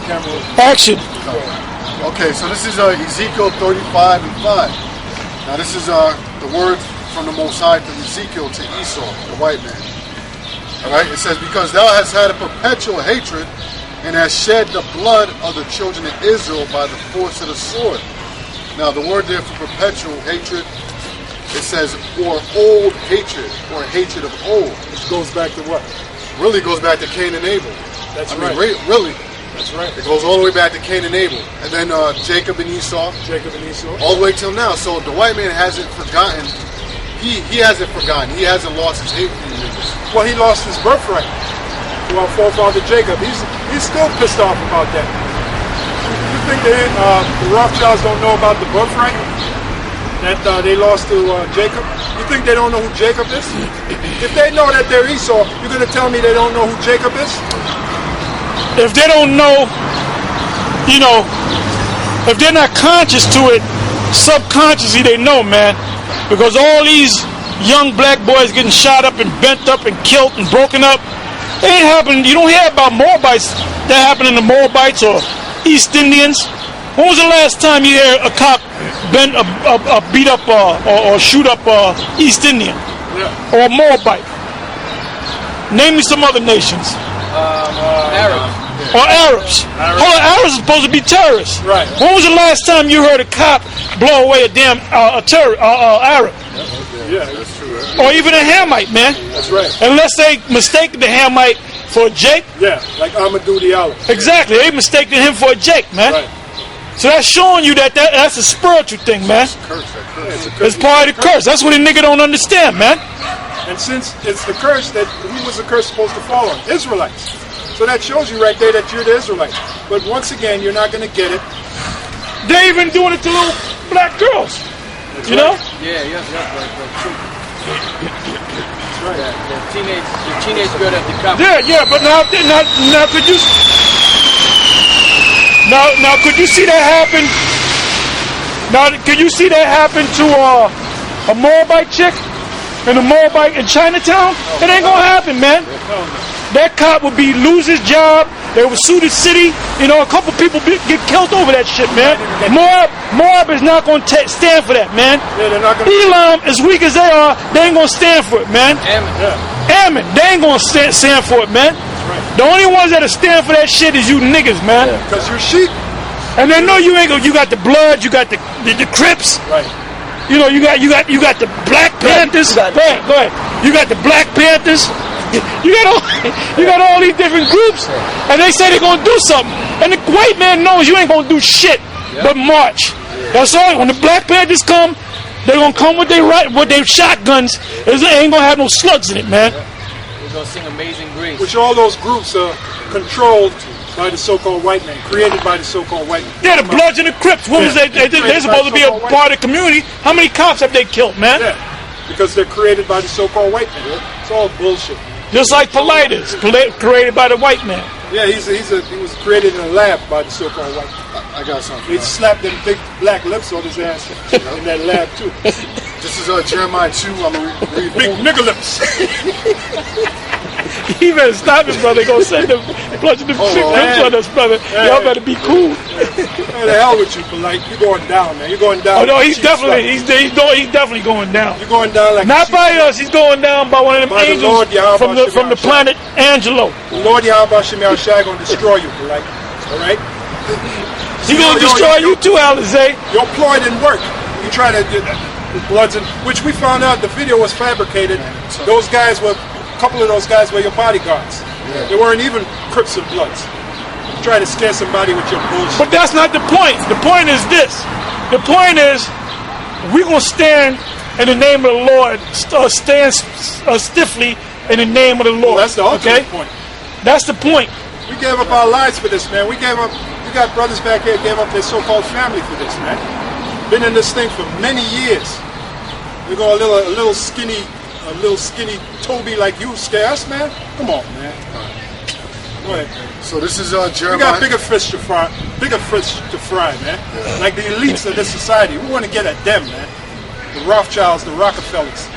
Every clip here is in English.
Camera. Action. Okay, so this is Ezekiel 35 and 5. Now this is the word from the Most High through Ezekiel to Esau, the white man. Alright, it says, because thou hast had a perpetual hatred and hast shed the blood of the children of Israel by the force of the sword. Now the word there for perpetual hatred, it says, or old hatred, or hatred of old. Which goes back to what? Really goes back to Cain and Abel. That's I mean, right. Really. That's right. It goes all the way back to Cain and Abel. And then Jacob and Esau. Jacob and Esau. All the way till now. So the white man hasn't forgotten. He hasn't forgotten. He hasn't lost his hate for you niggas. Well, he lost his birthright to our forefather Jacob. He's still pissed off about that. You think the Rothschilds don't know about the birthright that they lost to Jacob? You think they don't know who Jacob is? If they know that they're Esau, you're going to tell me they don't know who Jacob is? If they don't know, you know, if they're not conscious to it, subconsciously they know, man. Because all these young black boys getting shot up and bent up and killed and broken up, it ain't happening. You don't hear about Moabites that happened in the Moabites or East Indians. When was the last time you hear a cop beat up or shoot up East Indian or a Moabite? Name me some other nations. Arabs. Or Arabs. Hold on, Arabs are supposed to be terrorists. Right. When was the last time you heard a cop blow away a damn Arab? Yeah, that's true. Right? Or even a Hamite, man. That's right. Unless they mistaken the Hamite for Jake. Yeah, like Amadou Diallo. Exactly, they mistaken him for a Jake, man. Right. So that's showing you that's a spiritual thing, man. Curse, that curse. It's part of the curse. That's what a nigga don't understand, man. And since it's the curse, that who was the curse supposed to fall on? Israelites. So that shows you right there that you're the Israelites. But once again, you're not going to get it. They even doing it to little black girls. That's you know? Yeah, like That's right. the teenage girl that they come. Yeah, but now could you now could you see that happen? Now could you see that happen to a Moabite chick and a Moabite in Chinatown? It ain't gonna happen, man. That cop would lose his job. They would sue the city. You know, a couple people get killed over that shit, man. Moab is not going to stand for that, man. Yeah, they're not gonna Elam, as weak as they are, they ain't going to stand for it, man. Ammon, they ain't going to stand for it, man. Right. The only ones that'll stand for that shit is you niggas, man. Because you're sheep. And they know you ain't gonna. You got the blood. You got the Crips. Right. You know, you got the Black Panthers. Go ahead. You got the Black Panthers. You got all these different groups, and they say they're gonna do something. And the white man knows you ain't gonna do shit but march. That's all. When the Black Panthers come, they're gonna come with their shotguns. It ain't gonna have no slugs in it, man. We're gonna sing Amazing Grace. Which all those groups are controlled by the so-called white man, created by the so-called white man. Yeah, the Bloods and the Crips. What was they? They're supposed to be a part of the community. How many cops have they killed, man? Yeah, because they're created by the so-called white man. It's all bullshit. Just like Polite is created by the white man. Yeah, he was created in a lab by the so-called white man. I got something. They slapped them big black lips on his ass in that lab too. This is Jeremiah 2. I'm going to read Big nigger lips. You better stop it, brother. Go send them clutching them lips on us, brother. Y'all better be cool. Man, the hell with you, Polite. You're going down, man. You're going down. Oh no, he's definitely going down. You're going down like not by us. He's going down by one of them by angels the from the planet Angelo. The Lord Yahweh Shemel Shai going to destroy you, Polite. All right. He's going to destroy you too, Alizé. Your ploy didn't work. You try to do that. Bloods, which we found out the video was fabricated. Those guys were. A couple of those guys were your bodyguards. Yeah. They weren't even Crips and Bloods. You try to scare somebody with your bullshit. But that's not the point. The point is this. The point is we're going to stand in the name of the Lord, stand stiffly in the name of the Lord. Well, that's the ultimate point. That's the point. We gave up our lives for this, man. We got brothers back here gave up their so-called family for this, man. Been in this thing for many years. We go a little skinny Toby like you scare us, man? Come on, man. Go ahead. So this is Jeremiah. We got bigger fish to fry, man. Yeah. Like the elites of this society. We want to get at them, man. The Rothschilds, the Rockefellers.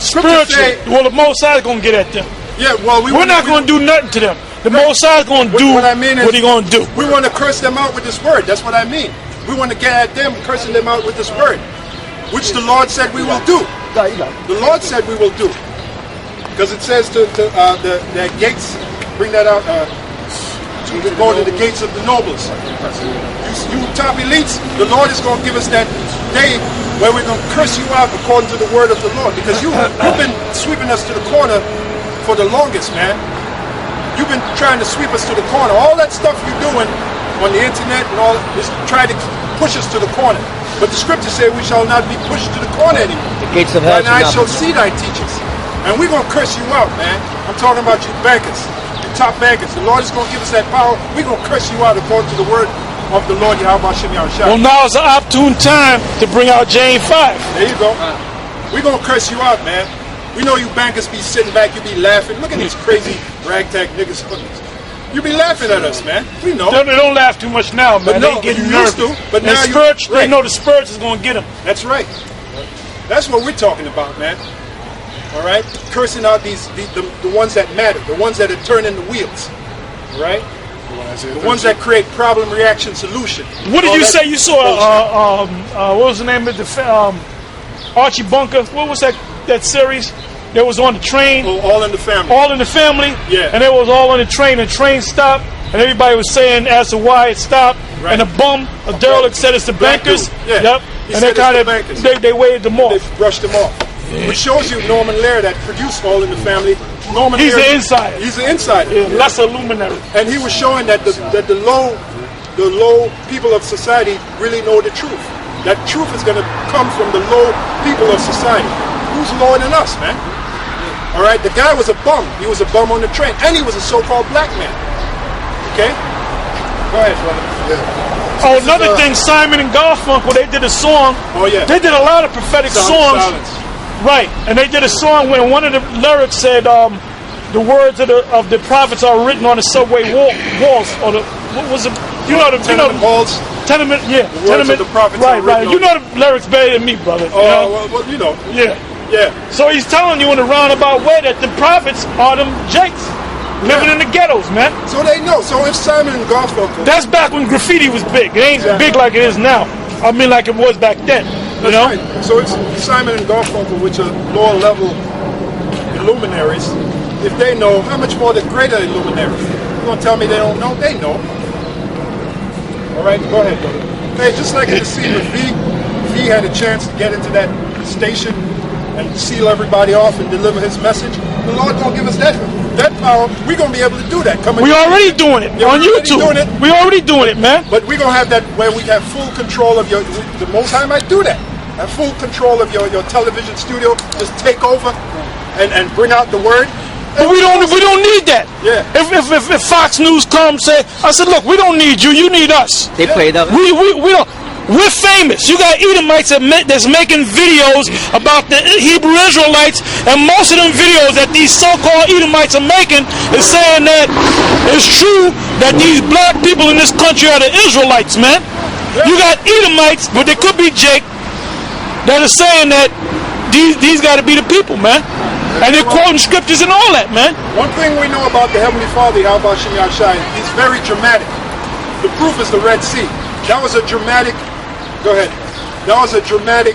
Spiritually, well, the Most High is going to get at them. Yeah, well, we're not going to do nothing to them. The Most High is going to do what I mean is, what He's going to do. We want to curse them out with this word. That's what I mean. We want to get at them, cursing them out with this word, which the Lord said we will do. The Lord said we will do. Because it says to the gates, bring that out, to go to the gates of the nobles. You top elites, the Lord is going to give us that day where we're going to curse you out according to the word of the Lord. Because you've been sweeping us to the corner for the longest, man. You've been trying to sweep us to the corner. All that stuff you're doing on the internet and all is trying to push us to the corner. But the scriptures say we shall not be pushed to the corner anymore. The gates of hell And I shall see thy teachers. And we're going to curse you out, man. I'm talking about you bankers, you top bankers. The Lord is going to give us that power. We're going to curse you out according to the word of the Lord Yahweh Shem Yahushua. Well, now is an opportune time to bring out James 5. There you go. We're going to curse you out, man. We know you bankers be sitting back, you be laughing. Look at these crazy ragtag niggas. You be laughing at us, man. We know. They don't laugh too much now, man. But no, they getting you used nervous. to, but now and you- Spurge, right. they know the Spurge is going to get them. That's right. That's what we're talking about, man. All right? Cursing out the ones that matter, the ones that are turning the wheels. All right? The ones that create problem, reaction, solution. What did All you that say you saw? What was the name of the Archie Bunker? What was that series? That was on the train. Oh, All in the Family. All in the Family. Yeah. And it was all on the train. The train stopped, and everybody was saying as to why it stopped. Right. And a bum, a derelict, said it's the Black bankers. dude. Yeah. Yep. He And said they it's kind the of bankers. they waved them off. They brushed them off. Which shows you Norman Lear that produced All in the Family. Norman He's Lear, the insider. He's the insider. Yeah, lesser luminary. And he was showing that the low people of society really know the truth. That truth is going to come from the low people of society. Who's lower than us, man? All right, the guy was a bum. He was a bum on the train, and he was a so-called black man. Okay? Go ahead, brother. Yeah. Oh, another thing, Simon and Garfunkel, they did a song. Oh, yeah. They did a lot of prophetic songs. Silence. Right, and they did a song where one of the lyrics said, "The words of the prophets are written on the subway walls." Or what was it? Tenement halls. Tenement, yeah. The words of the prophets right, are written right. on You know the lyrics better than me, brother. Oh, well, you know. Yeah. Yeah. So he's telling you in a roundabout way that the prophets are them jakes living in the ghettos, man. So they know. So if Simon and Garfunkel... That's back when graffiti was big. It ain't big like it is now. I mean, like it was back then. You That's know? right. So it's Simon and Garfunkel, which are lower level illuminaries. If they know, how much more the greater illuminaries? You're going to tell me they don't know? They know. All right, go ahead, brother. Hey, just like in the scene with V had a chance to get into that station and seal everybody off and deliver his message. The Lord going to give us that power. We're going to be able to do that. We already doing it Yeah, on we already YouTube. doing it. We already doing it, man. But we're going to have that where we have full control of the Most High might do that. Have full control of your television studio. Just take over and bring out the word. But we don't need that. Yeah. If Fox News comes say, I said, look, we don't need you. You need us. They played up. We don't. We're famous. You got Edomites that's making videos about the Hebrew Israelites, and most of them videos that these so-called Edomites are making is saying that it's true that these black people in this country are the Israelites, man. You got Edomites, but they could be Jake, that are saying that these got to be the people, man. And they're quoting scriptures and all that, man. One thing we know about the Heavenly Father, Yahweh Shem Yahushua, he's very dramatic. The proof is the Red Sea. That was a dramatic. Go ahead. That was a dramatic.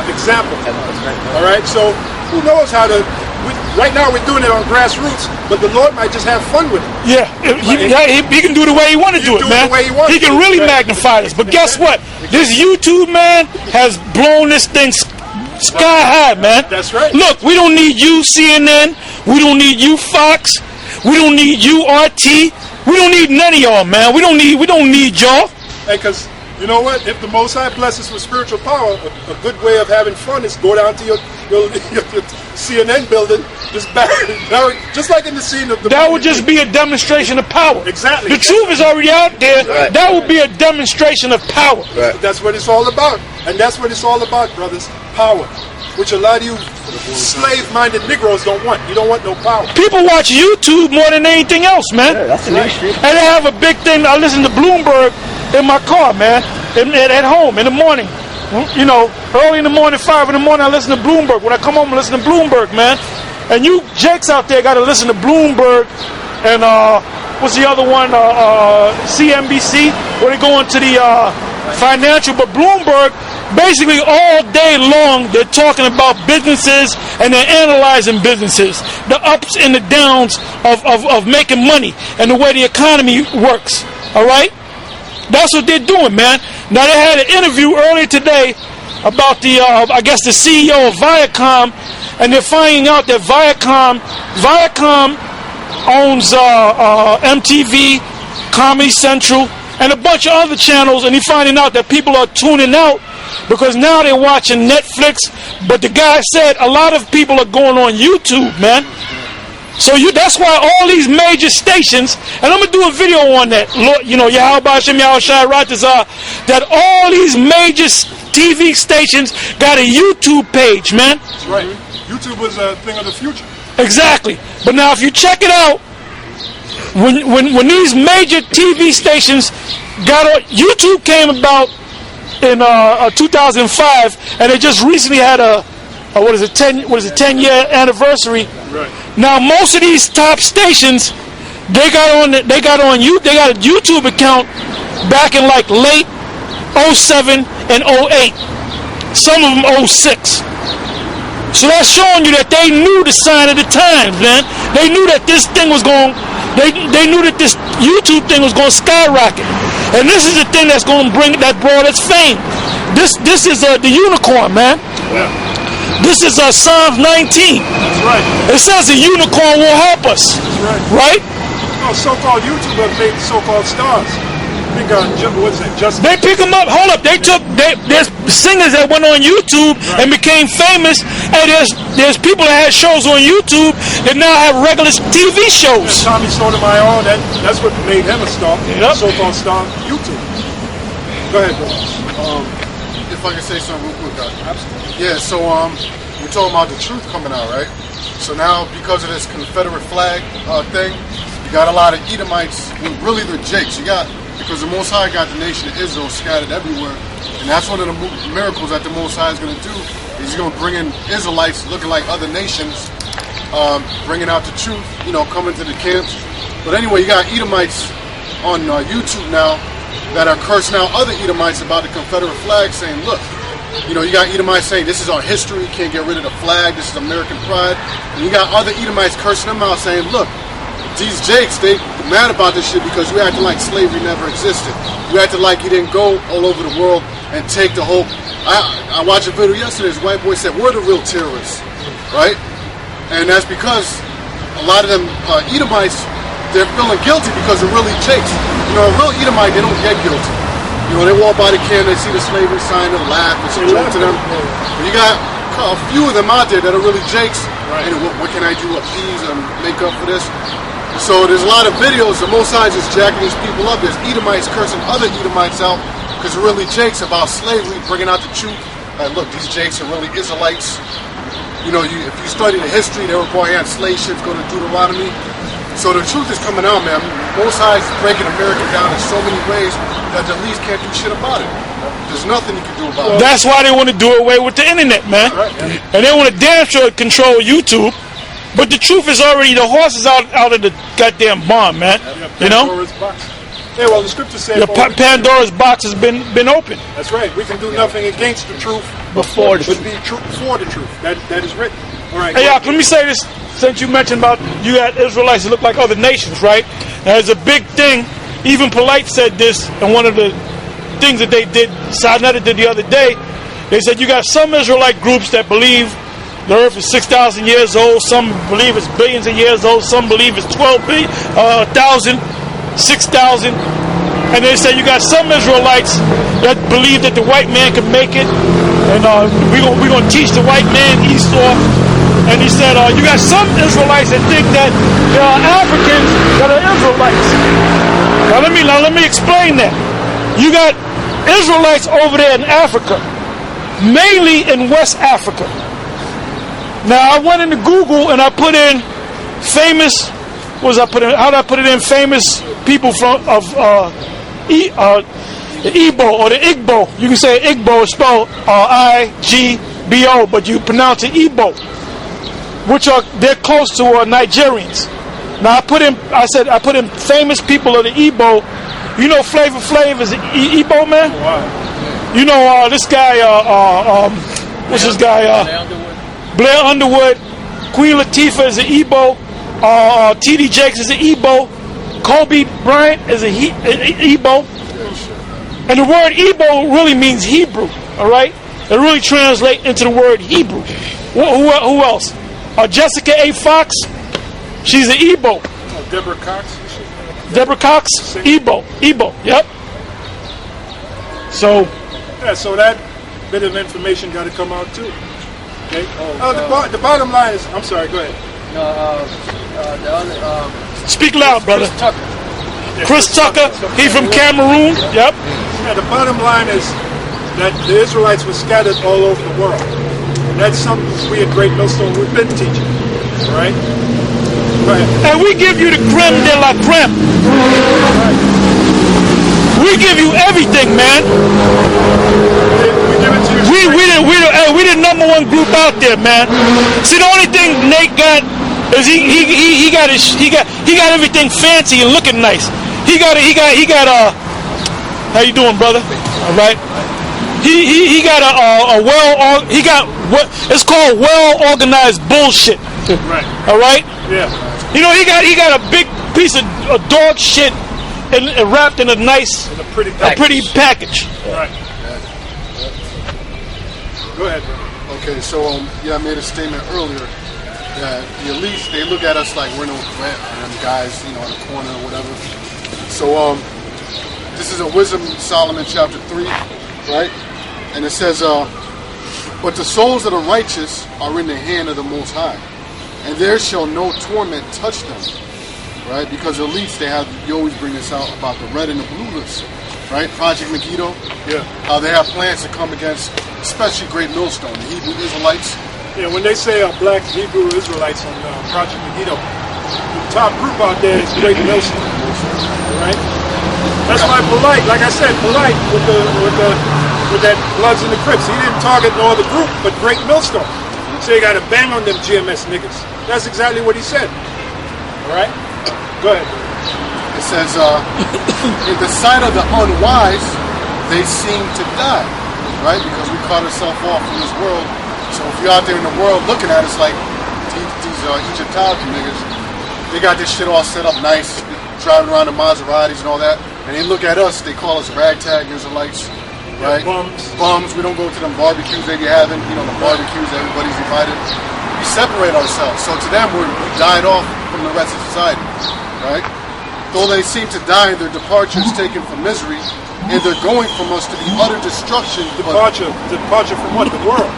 Example. All right. So who knows how to? Right now we're doing it on grassroots, but the Lord might just have fun with it. Yeah, he can do the way he want to do it, man. He can really magnify this. But guess what? This YouTube man has blown this thing sky high, man. That's right. Look, we don't need you, CNN. We don't need you, Fox. We don't need you, RT. We don't need none of y'all, man. We don't need y'all. Because you know what? If the Most High blesses with spiritual power, a good way of having fun is go down to your CNN building, just like in the scene of the. That would just be a demonstration of power. Exactly. The truth is already out there. Right. That would be a demonstration of power. Right. That's what it's all about, and that's what it's all about, brothers. Power, which a lot of you slave-minded Negroes don't want. You don't want no power. People watch YouTube more than anything else, man. Yeah, that's the industry. And they have a big thing. I listen to Bloomberg in my car, man, at home in the morning. You know, early in the morning, 5 in the morning, I listen to Bloomberg. When I come home, I listen to Bloomberg, man. And you jakes out there got to listen to Bloomberg and what's the other one? CNBC, where they go into the financial. But Bloomberg, basically all day long, they're talking about businesses and they're analyzing businesses, the ups and the downs of making money and the way the economy works. All right? That's what they're doing, man. Now, they had an interview earlier today about the, I guess, the CEO of Viacom, and they're finding out that Viacom owns MTV, Comedy Central, and a bunch of other channels, and he's finding out that people are tuning out because now they're watching Netflix. But the guy said a lot of people are going on YouTube, man. So that's why all these major stations, and I'm gonna do a video on that. You know, Yahweh Shem Yahweh Shai Ratazah, that all these major TV stations got a YouTube page, man. That's right. YouTube was a thing of the future. Exactly. But now, if you check it out, when these major TV stations got on, YouTube came about in 2005, and they just recently had a 10-year anniversary. Right. Now, most of these top stations, they got a YouTube account back in like late 07 and 08. Some of them 06. So that's showing you that they knew the sign of the times, man. They knew that this thing was going. They knew that this YouTube thing was going to skyrocket, and this is the thing that's going to brought us fame. This is the unicorn, man. Yeah. This is Psalms 19. That's right. It says the unicorn will help us. That's right. Right? Oh, so-called YouTubers made so-called stars. I think, what's it? They pick them up. Hold up. There's singers that went on YouTube and became famous, and there's people that had shows on YouTube that now have regular TV shows. Yeah, Tommy Sotomayor, that's what made him a star. Yep. So-called star. YouTube. Go ahead, bro. If I can say something real quick, guys. Absolutely. Yeah, so we're talking about the truth coming out, right? So now, because of this Confederate flag thing, you got a lot of Edomites, really the Jakes. Because the Most High got the nation of Israel scattered everywhere, and that's one of the miracles that the Most High is going to do. Is He's going to bring in Israelites looking like other nations, bringing out the truth, coming to the camps. But anyway, you got Edomites on YouTube now that are cursing out other Edomites about the Confederate flag, saying, look, you got Edomites saying this is our history, can't get rid of the flag, this is American pride. And you got other Edomites cursing them out, saying, look, these Jakes, they mad about this shit because you acting like slavery never existed. You acting like you didn't go all over the world and take the whole... I watched a video yesterday, this white boy said, we're the real terrorists, right? And that's because a lot of them Edomites, they're feeling guilty because they're really Jakes. A real Edomite, they don't get guilty. They walk by the camp, they see the slavery sign, they laugh, it's a joke to them. But you got a few of them out there that are really Jakes. Right. And what can I do, appease and make up for this? So there's a lot of videos, the Most High just jacking these people up. There's Edomites cursing other Edomites out because they're really Jakes about slavery, bringing out the truth. Look, these Jakes are really Israelites. If you study the history, they were going to have slave ships go to Deuteronomy. So the truth is coming out, man. Most High is breaking America down in so many ways that the least can't do shit about it. There's nothing you can do about it. That's why they want to do away with the internet, man. Right, yeah. And they want to damn sure control YouTube. But the truth is already, the horse is out of the goddamn barn, man. Pandora's box. Yeah, well, the scripture says... Pandora's box has been opened. That's right. We can do nothing against the truth. Before the truth. But be true for the truth. That is written. All right. Hey, let me say this. Since you mentioned about you got Israelites that look like other nations, right? Now, there's a big thing. Even Polite said this in one of the things that they did, Sarnetta did the other day. They said you got some Israelite groups that believe the earth is 6,000 years old. Some believe it's billions of years old. Some believe it's 1,000, 6,000. And they say you got some Israelites that believe that the white man can make it. And we're going to teach the white man Esau. And he said, you got some Israelites that think that there are Africans that are Israelites. Now let me explain that. You got Israelites over there in Africa, mainly in West Africa. Now I went into Google and I put in famous. How did I put it in? Famous people of the Igbo or the Igbo. You can say Igbo is spelled Igbo, but you pronounce it Igbo. which are they're close to Nigerians. Now I put in famous people of the Igbo. You know Flavor Flav is an Igbo man. Wow. You know this guy. What's this guy? Blair Underwood. Queen Latifah is an Igbo. T.D. Jakes is an Igbo. Kobe Bryant is an Igbo. And the word Igbo really means Hebrew. All right. It really translates into the word Hebrew. Who else? Jessica A. Fox. She's an Igbo. Oh, Deborah Cox. Deborah Cox, Igbo, yep. So, yeah, so that bit of information got to come out too. Okay. The bottom line is, I'm sorry. Go ahead. The other, speak loud, brother. Chris Tucker. Chris Tucker. He from Cameroon. Yep. Yeah, the bottom line is that the Israelites were scattered all over the world. And that's something we at Great Millstone we've been teaching. All right. And we give you the creme de la creme. We give you everything, man. We give it to you. We the number one group out there, man. See, the only thing Nate got is he got everything fancy and looking nice. He got how you doing, brother? All right. He got what it's called well organized bullshit. Right. All right. Yeah. You know, he got a big piece of dog shit and wrapped in a nice, a pretty package. Right. Go ahead, bro. Okay, so I made a statement earlier that the elites, they look at us like we're no threat, and them guys, in the corner or whatever. So this is a Wisdom Solomon chapter 3, right? And it says, but the souls of the righteous are in the hand of the Most High, and there shall no torment touch them, right? Because elites, you always bring this out about the red and the blue list, right? Project Megiddo, Yeah. how they have plans to come against, especially Great Millstone, the Hebrew Israelites. Yeah, when they say black Hebrew Israelites on Project Megiddo, the top group out there is Great Millstone. Right? That's why Polite, like I said, Polite with that Bloods and the Crips, he didn't target no other group but Great Millstone. So you got to bang on them GMS niggas. That's exactly what he said. All right? Go ahead. It says, in the sight of the unwise, they seem to die, right? Because we cut ourselves off from this world. So if you're out there in the world looking at us like these Egyptology niggas, they got this shit all set up nice, driving around in Maseratis and all that, and they look at us, they call us ragtag Israelites, right? Bums. We don't go to them barbecues they be having, the barbecues, everybody's invited. We separate ourselves. So to them, we died off from the rest of society, right? Though they seem to die, their departure is taken from misery, and they're going from us to the utter destruction. Departure from what? The world.